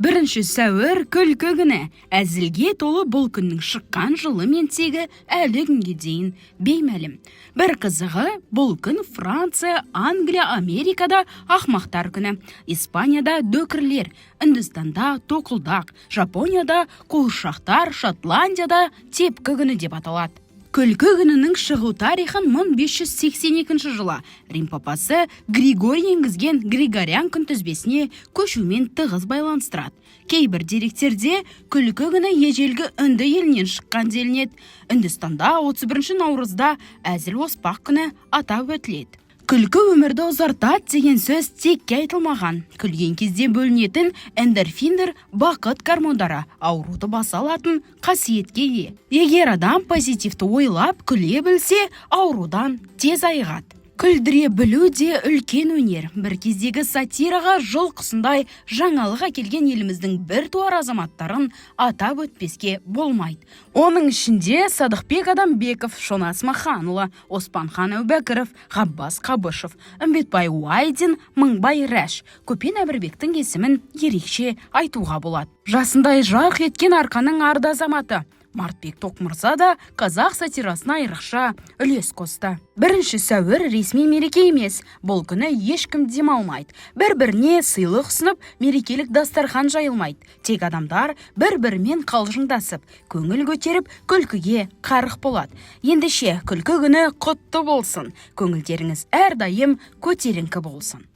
1 сәуір күлкі күні. Әзілге толы бұл күннің шыққан жылы мен тегі әлі күнге дейін беймәлім. Бір қызығы, бұл күн Франция, Англия, Америкада ақмақтар күні. Испанияда дөкірлер, Үндістанда тоқылдақ, Жапонияда қуыршақтар, Шотландияда тепкі күні деп аталады. Күлкі күнінің шығу тарихын 1582 жылы Рим папасы Григорий енгізген Григорян күнтізбесіне көшумен тығыз байланыстырады. Кейбір деректерде күлкі күні ежелгі үнді елінен шыққан делінеді. Үндістанда 31 наурызда әзіл оспақ күні атап өтіледі. Күлкі өмірді ұзартады деген сөз текке айтылмаған. Күлген кезде бөлінетін эндорфиндер бақыт гормондары ауруды баса алатын қасиетке ие. Егер адам позитивті ойлап күле білсе, аурудан тез айығады. Күлдіре білу де үлкен өнер. Бір кездегі сатираға жыл құсындай жаңалық әкелген еліміздің бір туар азаматтарын атап өтпеске болмайды. Оның ішінде Садықбек Адамбеков, Шонас Маханұлы, Оспанхан Әубәкіров, Ғаббас Қабышев, Үмбетбай Уайдин, Мыңбай Рәш, Көпен Әбірбектің есімін ерекше айтуға болады. Жасындай жарқ еткен арқаның арды азаматы Мартбек Тоқмырза да қазақ сатирасына айрықша үлес қосты. 1 сәуір ресми мереке емес, бұл күні ешкім демалмайды. Бір-біріне сыйлық ұсынып, мерекелік дастархан жайылмайды. Тек адамдар бір-бірімен қалжыңдасып, көңіл көтеріп, күлкіге қарық болады. Ендеше күлкі күні құтты болсын. Көңілдеріңіз әрдайым көтеріңкі болсын.